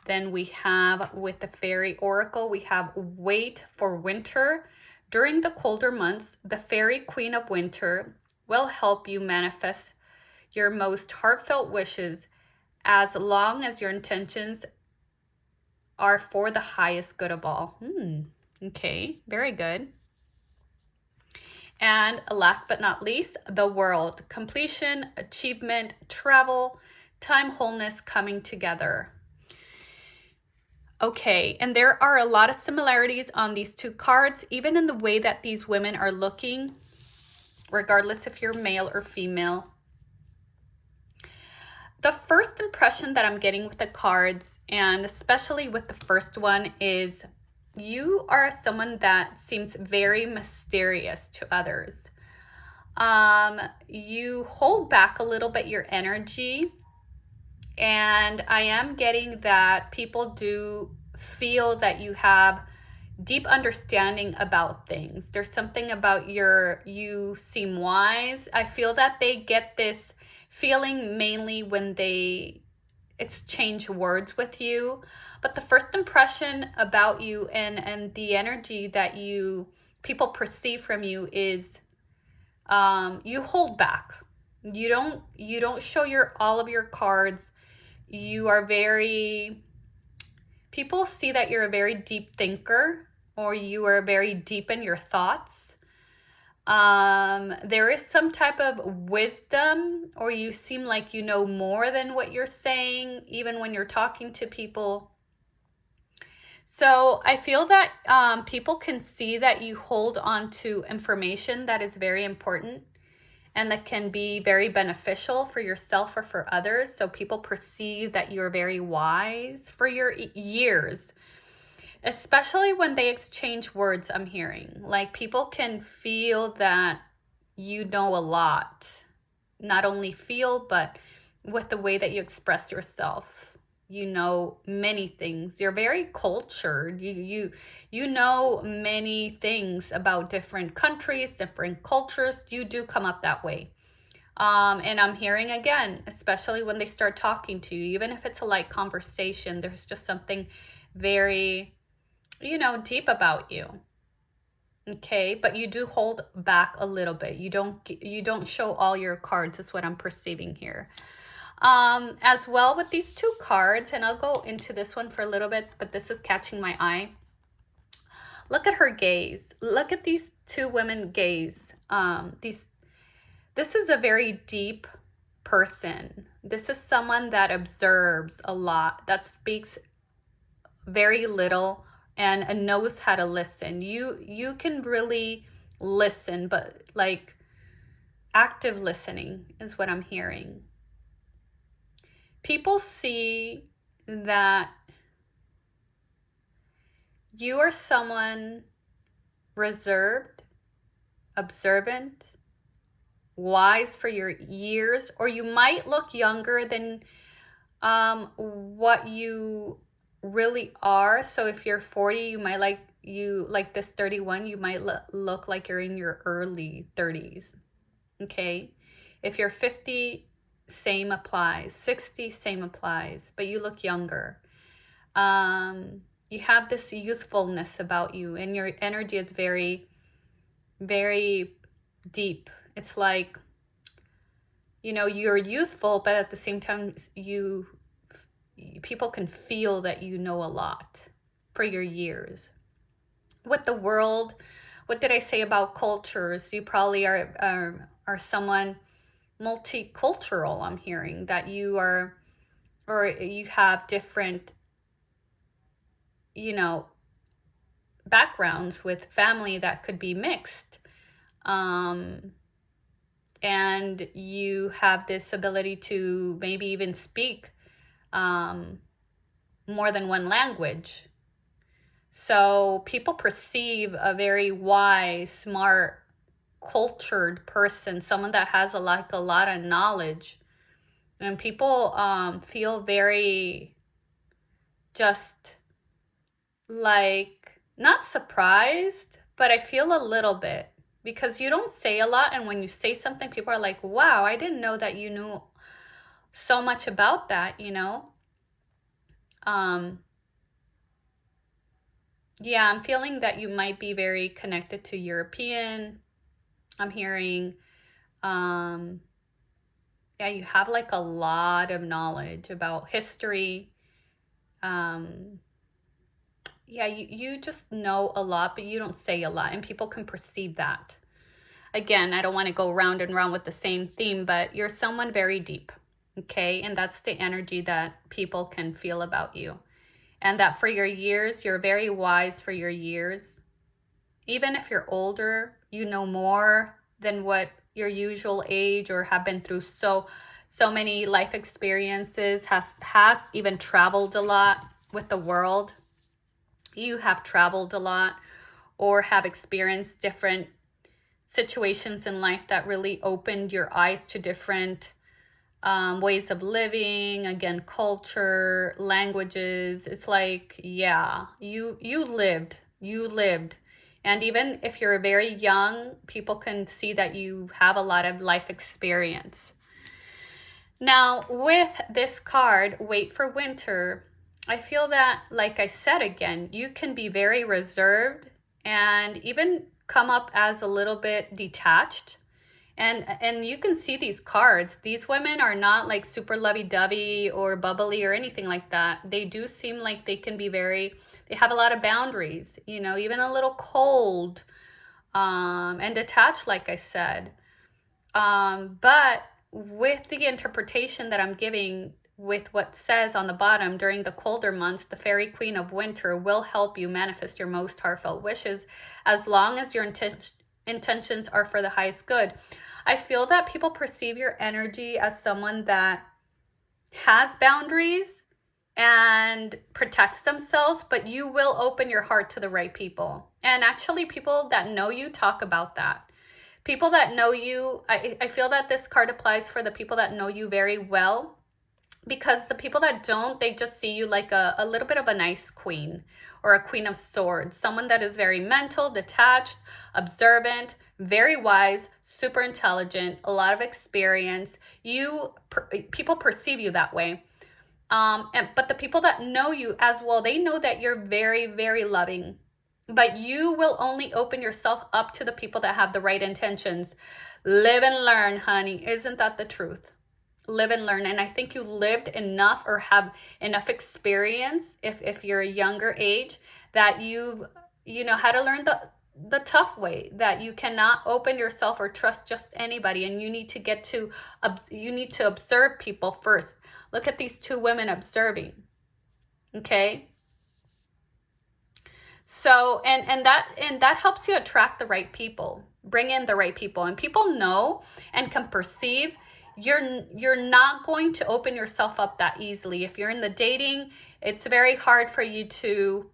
Then we have with the Fairy Oracle, we have wait for winter. During the colder months, the Fairy Queen of Winter will help you manifest your most heartfelt wishes, as long as your intentions are for the highest good of all. Okay, very good. And last but not least, the World. Completion, achievement, travel, time, wholeness coming together. Okay, and there are a lot of similarities on these 2 cards, even in the way that these women are looking, regardless if you're male or female. The first impression that I'm getting with the cards, and especially with the first one, is you are someone that seems very mysterious to others. You hold back a little bit your energy, and I am getting that people do feel that you have deep understanding about things. There's something about you seem wise. I feel that they get this feeling mainly when they exchange words with you. But the first impression about you and the energy that people perceive from you is you hold back. You don't show all of your cards. You are people see that you're a very deep thinker, or you are very deep in your thoughts. There is some type of wisdom, or you seem like you know more than what you're saying, even when you're talking to people. So I feel that people can see that you hold on to information that is very important and that can be very beneficial for yourself or for others. So people perceive that you're very wise for your years. Especially when they exchange words, I'm hearing. Like, people can feel that you know a lot. Not only feel, but with the way that you express yourself. You know many things. You're very cultured. You know many things about different countries, different cultures. You do come up that way. And I'm hearing again, especially when they start talking to you, even if it's a light conversation, there's just something very, deep about you. Okay, but you do hold back a little bit. You don't show all your cards, is what I'm perceiving here. As well with these two cards, and I'll go into this one for a little bit, but this is catching my eye. Look at her gaze. Look at these two women gaze. This is a very deep person. This is someone that observes a lot, that speaks very little, and knows how to listen. You can really listen, but like active listening is what I'm hearing. People see that you are someone reserved, observant, wise for your years, or you might look younger than what you really are. So if you're 40, you might like this 31, you might look like you're in your early 30s. Okay, if you're 50, same applies. 60, same applies, but you look younger. You have this youthfulness about you, and your energy is very, very deep. It's like, you're youthful, but at the same time, people can feel that you know a lot for your years. With the world, what did I say about cultures? You probably are someone multicultural. I'm hearing that you are, or you have different, backgrounds with family that could be mixed. And you have this ability to maybe even speak more than one language. So people perceive a very wise, smart, cultured person, someone that has a lot of knowledge. And people feel very just like, not surprised, but I feel a little bit, because you don't say a lot, and when you say something, people are like, wow, I didn't know that you knew so much about that, yeah, I'm feeling that you might be very connected to European. I'm hearing, yeah, you have like a lot of knowledge about history. Yeah, you just know a lot, but you don't say a lot, and people can perceive that. Again, I don't want to go round and round with the same theme, but you're someone very deep, okay? And that's the energy that people can feel about you. And that for your years, you're very wise for your years. Even if you're older, you know more than what your usual age, or have been through so many life experiences, has even traveled a lot with the world. You have traveled a lot, or have experienced different situations in life that really opened your eyes to different ways of living, again, culture, languages. It's like, yeah, you lived. And even if you're very young, people can see that you have a lot of life experience. Now, with this card, Wait for Winter, I feel that, like I said again, you can be very reserved and even come up as a little bit detached. And you can see these cards. These women are not like super lovey-dovey or bubbly or anything like that. They do seem like they can be they have a lot of boundaries, even a little cold and detached, like I said. But with the interpretation that I'm giving, with what says on the bottom, during the colder months, the fairy queen of winter will help you manifest your most heartfelt wishes, as long as your intentions are for the highest good. I feel that people perceive your energy as someone that has boundaries and protects themselves, but you will open your heart to the right people. And actually, people that know you talk about that. People that know you, I feel that this card applies for the people that know you very well, because the people that don't, they just see you like a little bit of a nice queen or a queen of swords, someone that is very mental, detached, observant, very wise, super intelligent, a lot of experience. People perceive you that way. But the people that know you as well, they know that you're very, very loving, but you will only open yourself up to the people that have the right intentions. Live and learn, honey. Isn't that the truth? Live and learn. And I think you lived enough or have enough experience, if you're a younger age, that you know how to learn the tough way, that you cannot open yourself or trust just anybody, and you need to observe people first. Look at these two women observing. Okay, so and that helps you attract the right people, bring in the right people, and people know and can perceive you're not going to open yourself up that easily. If you're in the dating, it's very hard for you to,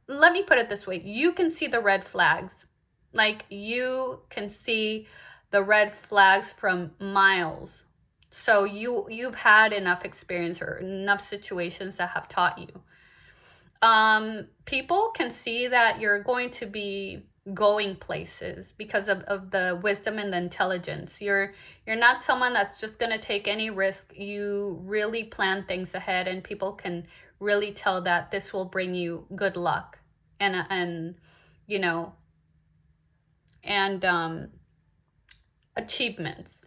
let me put it this way. You can see the red flags. Like, you can see the red flags from miles. So you've had enough experience or enough situations that have taught you. People can see that you're going to be going places because of the wisdom and the intelligence. You're not someone that's just going to take any risk. You really plan things ahead, and people can really tell that this will bring you good luck and achievements.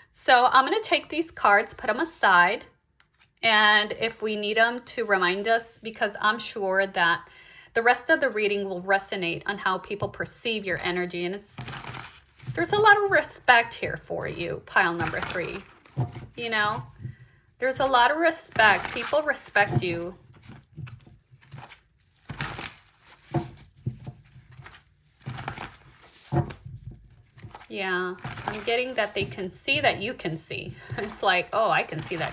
So I'm going to take these cards, put them aside, and if we need them to remind us, because I'm sure that the rest of the reading will resonate on how people perceive your energy. And there's a lot of respect here for you, pile number 3. There's a lot of respect. People respect you. Yeah, I'm getting that they can see that you can see. It's like, oh, I can see that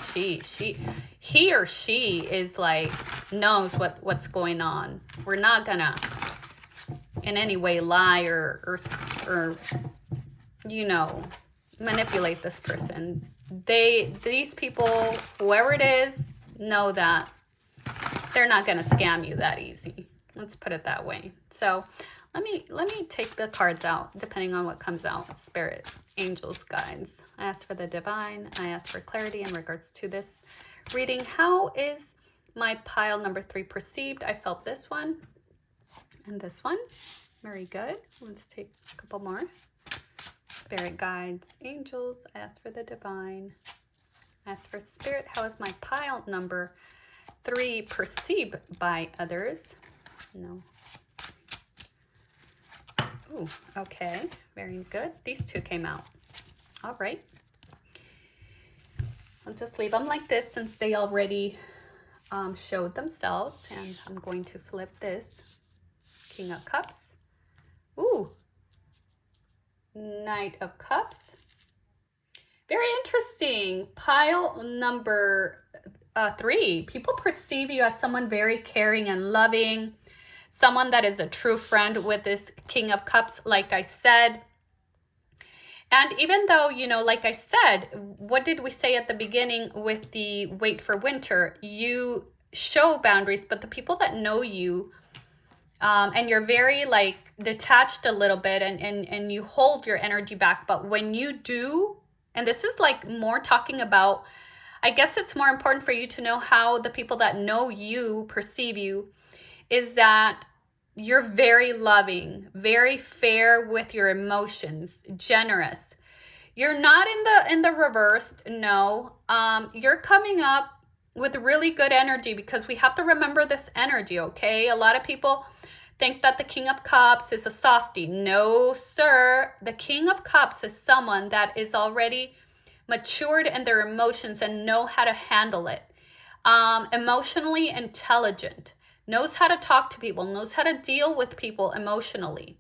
he or she is like, knows what's going on. We're not gonna in any way lie or manipulate this person. These people, whoever it is, know that they're not gonna scam you that easy. Let's put it that way. So let me take the cards out, depending on what comes out. Spirit, angels, guides. I ask for the divine. I ask for clarity in regards to this reading. How is my pile number 3 perceived? I felt this one and this one. Very good. Let's take a couple more. Spirit, guides, angels. I ask for the divine. I ask for spirit. How is my pile number 3 perceived by others? No. Ooh, okay, very good. These two came out. All right. I'll just leave them like this since they already showed themselves. And I'm going to flip this. King of Cups. Ooh. Knight of Cups. Very interesting. Pile number 3. People perceive you as someone very caring and loving. Someone that is a true friend with this King of Cups, like I said. And even though, like I said, what did we say at the beginning with the wait for winter? You show boundaries, but the people that know you, and you're very like detached a little bit, and you hold your energy back. But when you do, and this is like more talking about, I guess it's more important for you to know how the people that know you perceive you, is that you're very loving, very fair with your emotions, generous. You're not in the reversed, no. You're coming up with really good energy, because we have to remember this energy, okay? A lot of people think that the King of Cups is a softie. No, sir. The King of Cups is someone that is already matured in their emotions and know how to handle it. Emotionally intelligent. Knows how to talk to people, knows how to deal with people emotionally,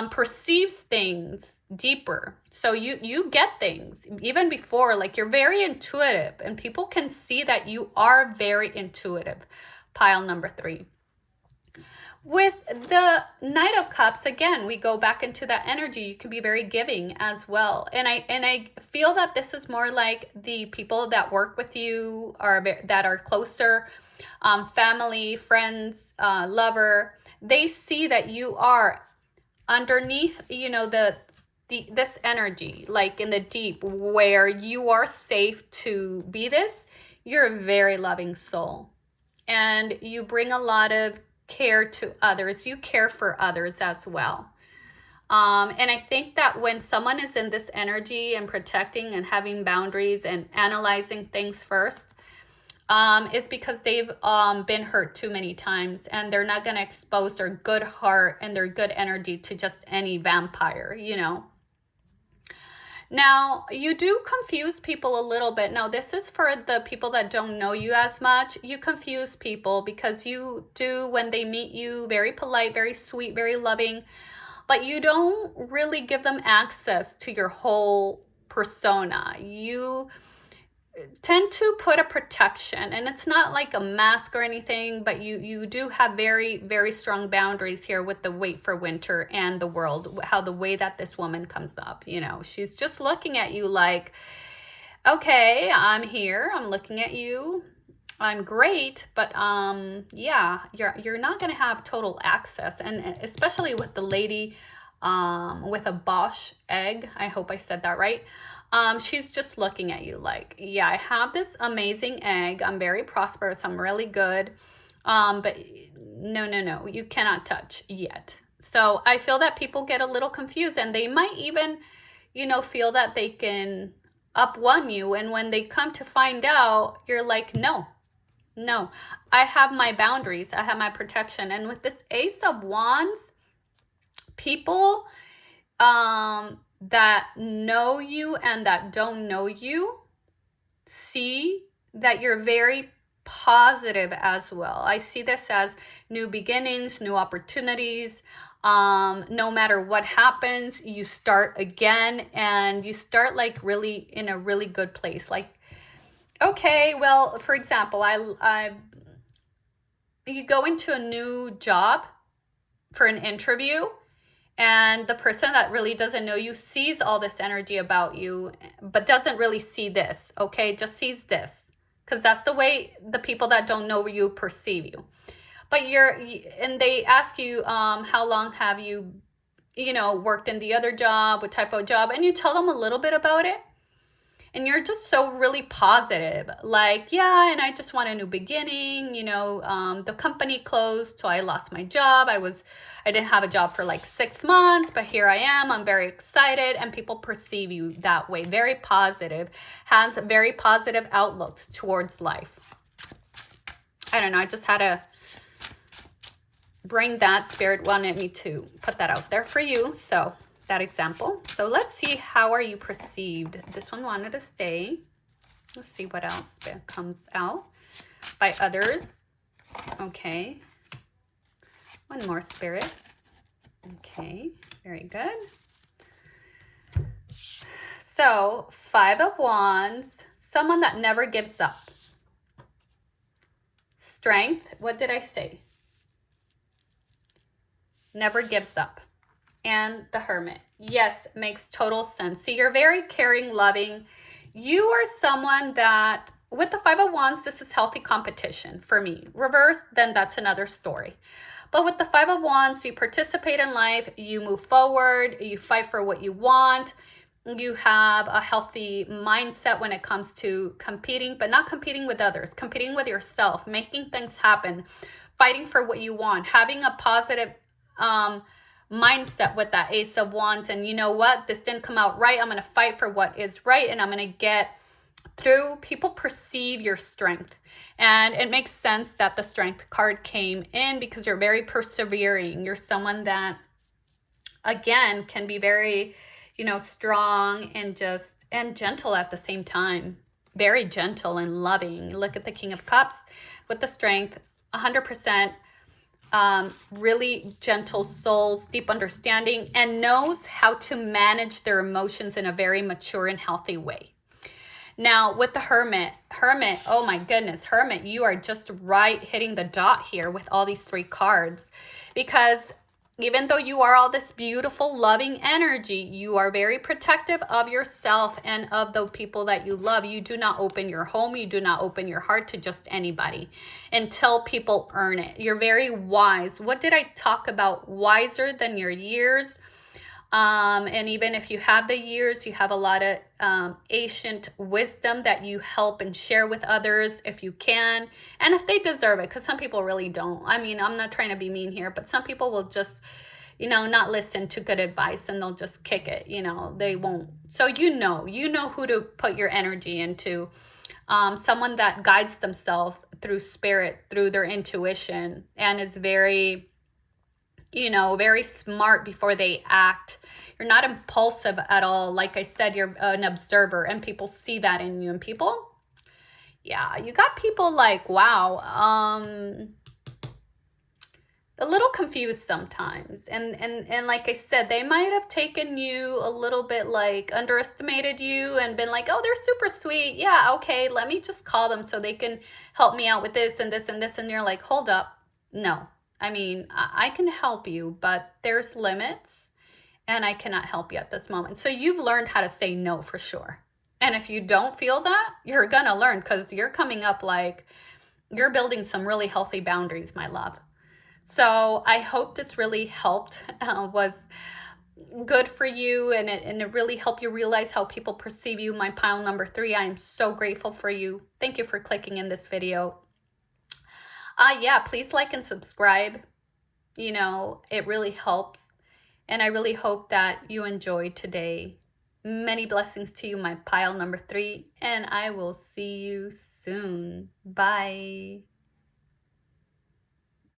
perceives things deeper. So you get things even before, like you're very intuitive, and people can see that you are very intuitive. Pile number 3. With the Knight of Cups, again, we go back into that energy. You can be very giving as well. And I feel that this is more like the people that work with you that are closer, family, friends, lover. They see that you are underneath, this energy, like in the deep, where you are safe to be this. You're a very loving soul, and you bring a lot of care to others. You care for others as well. And I think that when someone is in this energy and protecting and having boundaries and analyzing things first, is because they've been hurt too many times, and they're not going to expose their good heart and their good energy to just any vampire, Now, you do confuse people a little bit. Now, this is for the people that don't know you as much. You confuse people because you do, when they meet you, very polite, very sweet, very loving, but you don't really give them access to your whole persona. You tend to put a protection, and it's not like a mask or anything, but you do have very, very strong boundaries here with the 𝗦𝗂𝗧 and the world, how the way that this woman comes up, she's just looking at you like, okay, I'm here, I'm looking at you, I'm great, but yeah, you're not going to have total access. And especially with the lady with a Bosch egg, I hope I said that right. She's just looking at you like, yeah, I have this amazing egg. I'm very prosperous. I'm really good. But no, you cannot touch yet. So I feel that people get a little confused, and they might even, feel that they can up one you. And when they come to find out, you're like, no, I have my boundaries. I have my protection. And with this Ace of Wands, people, that know you and that don't know you see that you're very positive as well. I see this as new beginnings, new opportunities. No matter what happens, you start again, and you start like really in a really good place. Like, okay, well, for example, you go into a new job for an interview, and the person that really doesn't know you sees all this energy about you, but doesn't really see this, okay? Just sees this, because that's the way the people that don't know you perceive you. But and they ask you, how long have you, worked in the other job, what type of job? And you tell them a little bit about it. And you're just so really positive, like, yeah, and I just want a new beginning. The company closed, so I lost my job. I didn't have a job for like 6 months, but here I am. I'm very excited, and people perceive you that way. Very positive, has very positive outlooks towards life. I don't know. I just had to bring that. Spirit wanted me to put that out there for you. So that example. So let's see, how are you perceived? This one wanted to stay. Let's see what else comes out by others. Okay, one more, Spirit. Okay, very good. So 5 of Wands, someone that never gives up. Strength, what did I say? Never gives up. And the Hermit. Yes, makes total sense. See, you're very caring, loving. You are someone that, with the 5 of Wands, this is healthy competition for me. Reverse, then that's another story. But with the 5 of Wands, you participate in life, you move forward, you fight for what you want. You have a healthy mindset when it comes to competing, but not competing with others, competing with yourself, making things happen, fighting for what you want, having a positive mindset with that Ace of Wands. And you know what? This didn't come out right. I'm going to fight for what is right, and I'm going to get through. People perceive your strength, and it makes sense that the Strength card came in because you're very persevering. You're someone that, again, can be very, strong and gentle at the same time. Very gentle and loving. Look at the King of Cups with the Strength, 100%. Really gentle souls, deep understanding, and knows how to manage their emotions in a very mature and healthy way. Now with the Hermit, oh my goodness, Hermit, you are just right hitting the dot here with all these 3 cards, because even though you are all this beautiful, loving energy, you are very protective of yourself and of the people that you love. You do not open your home. You do not open your heart to just anybody until people earn it. You're very wise. What did I talk about? Wiser than your years. And even if you have the years, you have a lot of ancient wisdom that you help and share with others if you can, and if they deserve it, because some people really don't. I mean, I'm not trying to be mean here, but some people will just, you know, not listen to good advice, and they'll just kick it, you know, they won't. So you know who to put your energy into. Someone that guides themselves through spirit, through their intuition, and is very, you know, very smart before they act. You're not impulsive at all. Like I said, you're an observer, and people see that in you. And people, yeah, you got people like, wow, a little confused sometimes. And like I said, they might have taken you a little bit, like underestimated you and been like, oh, they're super sweet. Yeah, okay, let me just call them so they can help me out with this and this and this. And you're like, hold up, no. I mean, I can help you, but there's limits, and I cannot help you at this moment. So you've learned how to say no for sure. And if you don't feel that, you're going to learn, because you're coming up like you're building some really healthy boundaries, my love. So I hope this really helped, was good for you, and it really helped you realize how people perceive you, my pile number 3. I am so grateful for you. Thank you for clicking in this video. Yeah, please like and subscribe. You know, it really helps. And I really hope that you enjoyed today. Many blessings to you, my pile number 3. And I will see you soon. Bye.